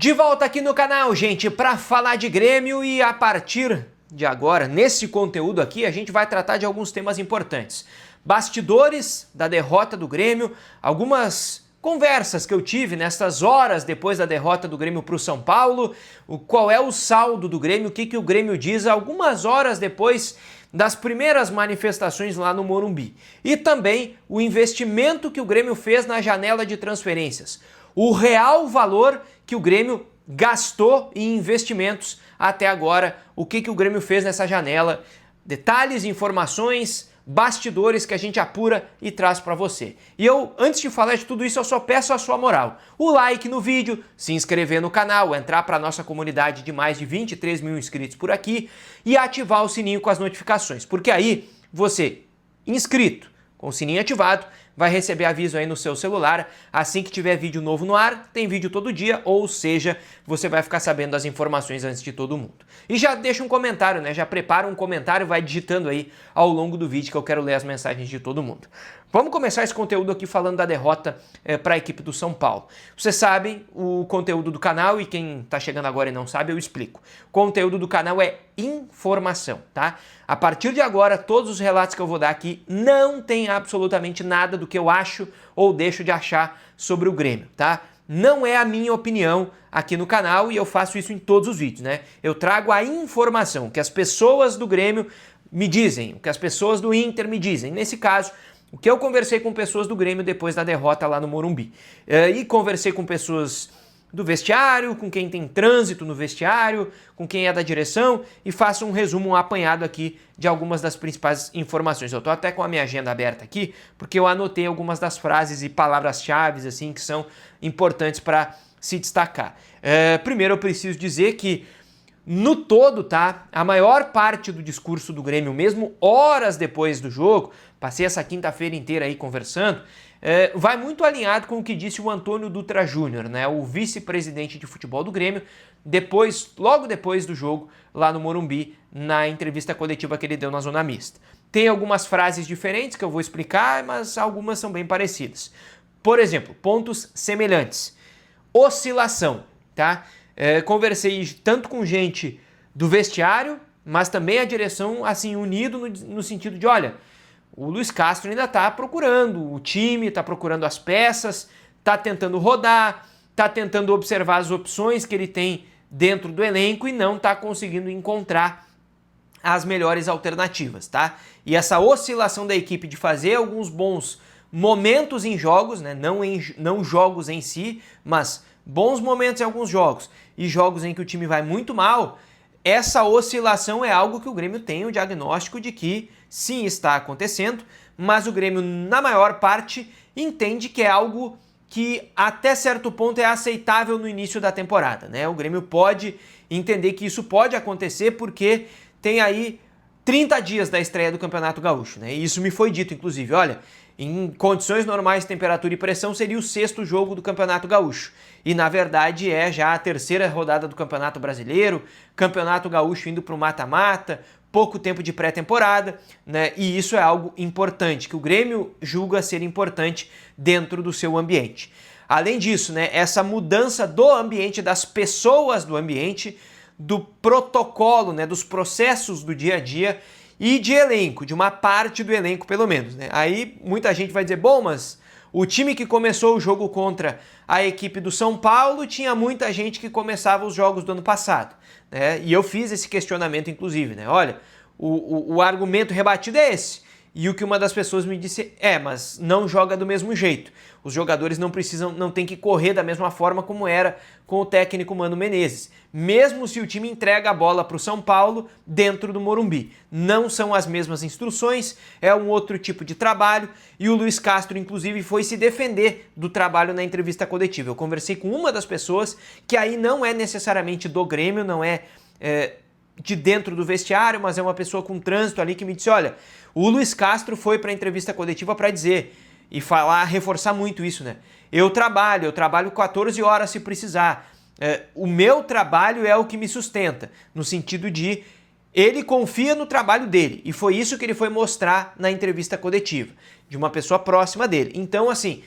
De volta aqui no canal, gente, para falar de Grêmio e a partir de agora, nesse conteúdo aqui, a gente vai tratar de alguns temas importantes. Bastidores da derrota do Grêmio, algumas conversas que eu tive nessas horas depois da derrota do Grêmio para o São Paulo, qual é o saldo do Grêmio, o que o Grêmio diz algumas horas depois das primeiras manifestações lá no Morumbi. E também o investimento que o Grêmio fez na janela de transferências. O real valor que o Grêmio gastou em investimentos até agora, o que o Grêmio fez nessa janela, detalhes, informações, bastidores que a gente apura e traz para você. E eu, antes de falar de tudo isso, eu só peço a sua moral. O like no vídeo, se inscrever no canal, entrar para a nossa comunidade de mais de 23 mil inscritos por aqui e ativar o sininho com as notificações, porque aí você, inscrito, com o sininho ativado, vai receber aviso aí no seu celular assim que tiver vídeo novo no ar, tem vídeo todo dia, ou seja, você vai ficar sabendo das informações antes de todo mundo. E já deixa um comentário, né? Já prepara um comentário e vai digitando aí ao longo do vídeo que eu quero ler as mensagens de todo mundo. Vamos começar esse conteúdo aqui falando da derrota para a equipe do São Paulo. Vocês sabem o conteúdo do canal e quem está chegando agora e não sabe, eu explico. O conteúdo do canal é informação, tá? A partir de agora, todos os relatos que eu vou dar aqui não tem absolutamente nada do que eu acho ou deixo de achar sobre o Grêmio, tá? Não é a minha opinião aqui no canal e eu faço isso em todos os vídeos, né? Eu trago a informação que as pessoas do Grêmio me dizem, o que as pessoas do Inter me dizem. Nesse caso, o que eu conversei com pessoas do Grêmio depois da derrota lá no Morumbi. E conversei com pessoas do vestiário, com quem tem trânsito no vestiário, com quem é da direção e faço um resumo, um apanhado aqui de algumas das principais informações. Eu tô até com a minha agenda aberta aqui, porque eu anotei algumas das frases e palavras-chave assim que são importantes para se destacar. Primeiro eu preciso dizer que no todo, tá? A maior parte do discurso do Grêmio, mesmo horas depois do jogo, passei essa quinta-feira inteira aí conversando, vai muito alinhado com o que disse o Antônio Dutra Júnior, né? O vice-presidente de futebol do Grêmio, logo depois do jogo lá no Morumbi, na entrevista coletiva que ele deu na Zona Mista. Tem algumas frases diferentes que eu vou explicar, mas algumas são bem parecidas. Por exemplo, pontos semelhantes. Oscilação, tá? Conversei tanto com gente do vestiário, mas também a direção, assim, unido no sentido de, olha, o Luiz Castro ainda está procurando o time, está procurando as peças, está tentando rodar, está tentando observar as opções que ele tem dentro do elenco e não está conseguindo encontrar as melhores alternativas, tá? E essa oscilação da equipe de fazer alguns bons momentos em jogos, né? Não jogos em si, mas bons momentos em alguns jogos e jogos em que o time vai muito mal, essa oscilação é algo que o Grêmio tem o diagnóstico de que sim, está acontecendo, mas o Grêmio, na maior parte, entende que é algo que até certo ponto é aceitável no início da temporada, né? O Grêmio pode entender que isso pode acontecer porque tem aí 30 dias da estreia do Campeonato Gaúcho, né? E isso me foi dito, inclusive, olha, em condições normais, temperatura e pressão, seria o 6º jogo do Campeonato Gaúcho. E, na verdade, é já a 3ª rodada do Campeonato Brasileiro, Campeonato Gaúcho indo para o mata-mata, pouco tempo de pré-temporada, né? E isso é algo importante, que o Grêmio julga ser importante dentro do seu ambiente. Além disso, né, essa mudança do ambiente, das pessoas do ambiente, do protocolo, né, dos processos do dia a dia e de elenco, de uma parte do elenco pelo menos, né? Aí muita gente vai dizer, bom, mas o time que começou o jogo contra a equipe do São Paulo tinha muita gente que começava os jogos do ano passado, né? E eu fiz esse questionamento inclusive, né? Olha, o argumento rebatido é esse. E o que uma das pessoas me disse mas não joga do mesmo jeito. Os jogadores não tem que correr da mesma forma como era com o técnico Mano Menezes. Mesmo se o time entrega a bola para o São Paulo dentro do Morumbi. Não são as mesmas instruções, é um outro tipo de trabalho. E o Luiz Castro, inclusive, foi se defender do trabalho na entrevista coletiva. Eu conversei com uma das pessoas que aí não é necessariamente do Grêmio, não é de dentro do vestiário, mas é uma pessoa com trânsito ali que me disse, olha, o Luiz Castro foi para a entrevista coletiva para dizer e reforçar muito isso, né? Eu trabalho 14 horas se precisar. O meu trabalho é o que me sustenta, no sentido de ele confia no trabalho dele e foi isso que ele foi mostrar na entrevista coletiva, de uma pessoa próxima dele. Então, assim,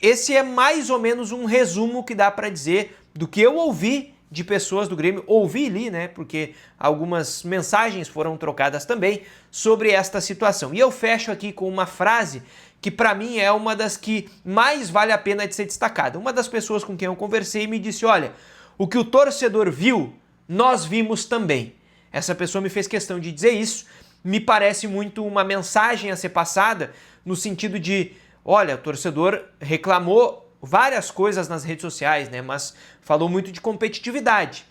esse é mais ou menos um resumo que dá para dizer do que eu ouvi de pessoas do Grêmio, ouvi e li, né, porque algumas mensagens foram trocadas também sobre esta situação. E eu fecho aqui com uma frase que para mim é uma das que mais vale a pena de ser destacada. Uma das pessoas com quem eu conversei me disse, olha, o que o torcedor viu, nós vimos também. Essa pessoa me fez questão de dizer isso, me parece muito uma mensagem a ser passada no sentido de, olha, o torcedor reclamou várias coisas nas redes sociais, né? Mas falou muito de competitividade.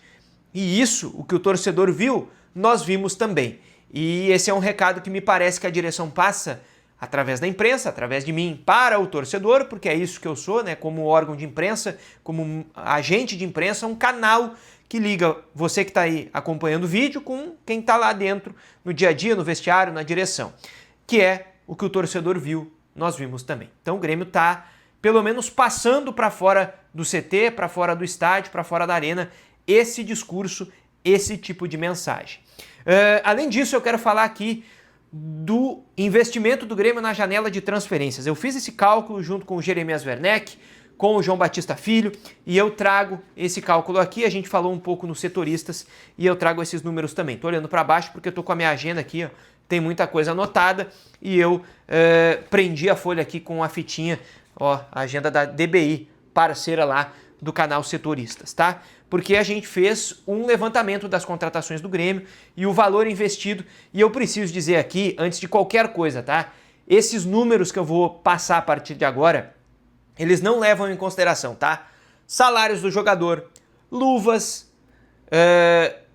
E isso, o que o torcedor viu, nós vimos também. E esse é um recado que me parece que a direção passa através da imprensa, através de mim, para o torcedor, porque é isso que eu sou, né? Como órgão de imprensa, como agente de imprensa, um canal que liga você que está aí acompanhando o vídeo com quem está lá dentro, no dia a dia, no vestiário, na direção. Que é o que o torcedor viu, nós vimos também. Então o Grêmio está pelo menos passando para fora do CT, para fora do estádio, para fora da arena, esse discurso, esse tipo de mensagem. Além disso, eu quero falar aqui do investimento do Grêmio na janela de transferências. Eu fiz esse cálculo junto com o Jeremias Werneck, com o João Batista Filho, e eu trago esse cálculo aqui. A gente falou um pouco nos setoristas e eu trago esses números também. Estou olhando para baixo porque eu estou com a minha agenda aqui, ó, tem muita coisa anotada e eu prendi a folha aqui com a fitinha, ó, a agenda da DBI, parceira lá do canal Setoristas, tá? Porque a gente fez um levantamento das contratações do Grêmio e o valor investido, e eu preciso dizer aqui, antes de qualquer coisa, tá? Esses números que eu vou passar a partir de agora, eles não levam em consideração, tá? Salários do jogador, luvas,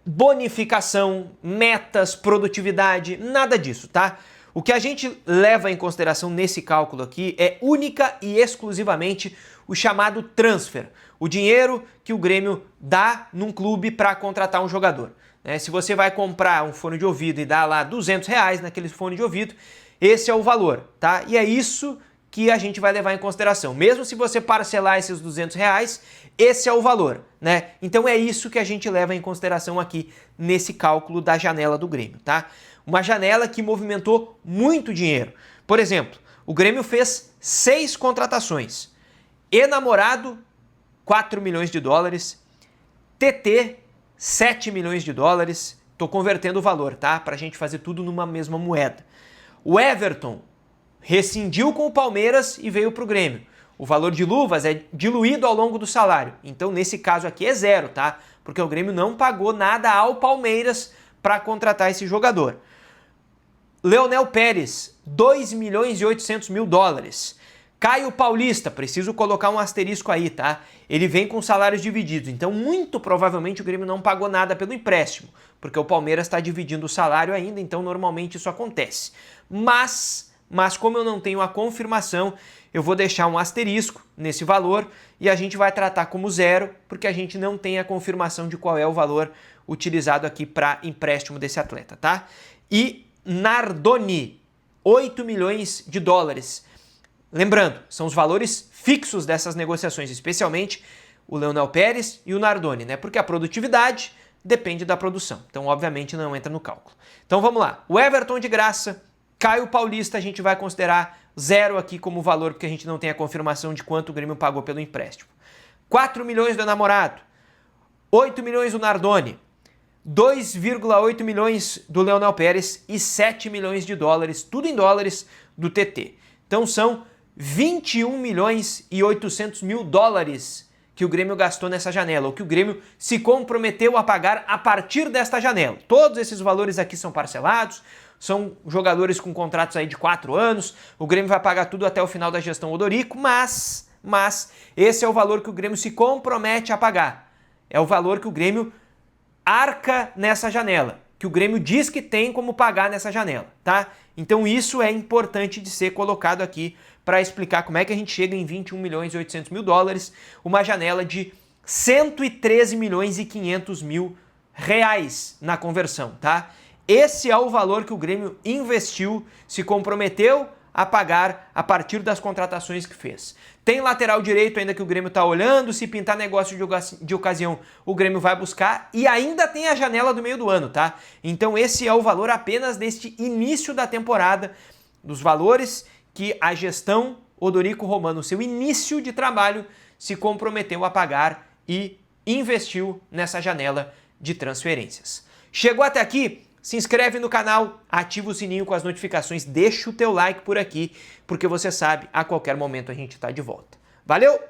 bonificação, metas, produtividade, nada disso, tá? O que a gente leva em consideração nesse cálculo aqui é única e exclusivamente o chamado transfer, o dinheiro que o Grêmio dá num clube para contratar um jogador. Se você vai comprar um fone de ouvido e dá lá R$200 naquele fone de ouvido, esse é o valor, tá? E é isso que a gente vai levar em consideração. Mesmo se você parcelar esses R$200, esse é o valor, né? Então é isso que a gente leva em consideração aqui nesse cálculo da janela do Grêmio, tá? Uma janela que movimentou muito dinheiro. Por exemplo, o Grêmio fez 6 contratações. Enamorado, 4 milhões de dólares. TT, 7 milhões de dólares. Tô convertendo o valor, tá? Pra gente fazer tudo numa mesma moeda. O Everton rescindiu com o Palmeiras e veio pro Grêmio. O valor de luvas é diluído ao longo do salário. Então, nesse caso aqui é zero, tá? Porque o Grêmio não pagou nada ao Palmeiras para contratar esse jogador. Leonel Pérez, 2 milhões e 800 mil dólares. Caio Paulista, preciso colocar um asterisco aí, tá? Ele vem com salários divididos, então muito provavelmente o Grêmio não pagou nada pelo empréstimo, porque o Palmeiras está dividindo o salário ainda, então normalmente isso acontece. Mas como eu não tenho a confirmação, eu vou deixar um asterisco nesse valor e a gente vai tratar como zero, porque a gente não tem a confirmação de qual é o valor utilizado aqui para empréstimo desse atleta, tá? E Nardoni, 8 milhões de dólares. Lembrando, são os valores fixos dessas negociações, especialmente o Leonel Pérez e o Nardoni, né? Porque a produtividade depende da produção. Então, obviamente, não entra no cálculo. Então, vamos lá. O Everton de graça, Caio Paulista, a gente vai considerar zero aqui como valor, porque a gente não tem a confirmação de quanto o Grêmio pagou pelo empréstimo. 4 milhões do Enamorado, 8 milhões do Nardoni, 2,8 milhões do Leonel Pérez e 7 milhões de dólares, tudo em dólares, do TT. Então são 21 milhões e 800 mil dólares que o Grêmio gastou nessa janela, ou que o Grêmio se comprometeu a pagar a partir desta janela. Todos esses valores aqui são parcelados, são jogadores com contratos aí de 4 anos, o Grêmio vai pagar tudo até o final da gestão Odorico, mas esse é o valor que o Grêmio se compromete a pagar. É o valor que o Grêmio arca nessa janela, que o Grêmio diz que tem como pagar nessa janela, tá? Então isso é importante de ser colocado aqui para explicar como é que a gente chega em 21 milhões e 800 mil dólares, uma janela de 113 milhões e 500 mil reais na conversão, tá? Esse é o valor que o Grêmio investiu, se comprometeu a pagar a partir das contratações que fez. Tem lateral direito ainda que o Grêmio está olhando, se pintar negócio de ocasião, o Grêmio vai buscar, e ainda tem a janela do meio do ano, tá? Então esse é o valor apenas deste início da temporada, dos valores que a gestão Odorico Roman, no seu início de trabalho, se comprometeu a pagar e investiu nessa janela de transferências. Chegou até aqui? Se inscreve no canal, ativa o sininho com as notificações, deixa o teu like por aqui, porque você sabe, a qualquer momento a gente está de volta. Valeu!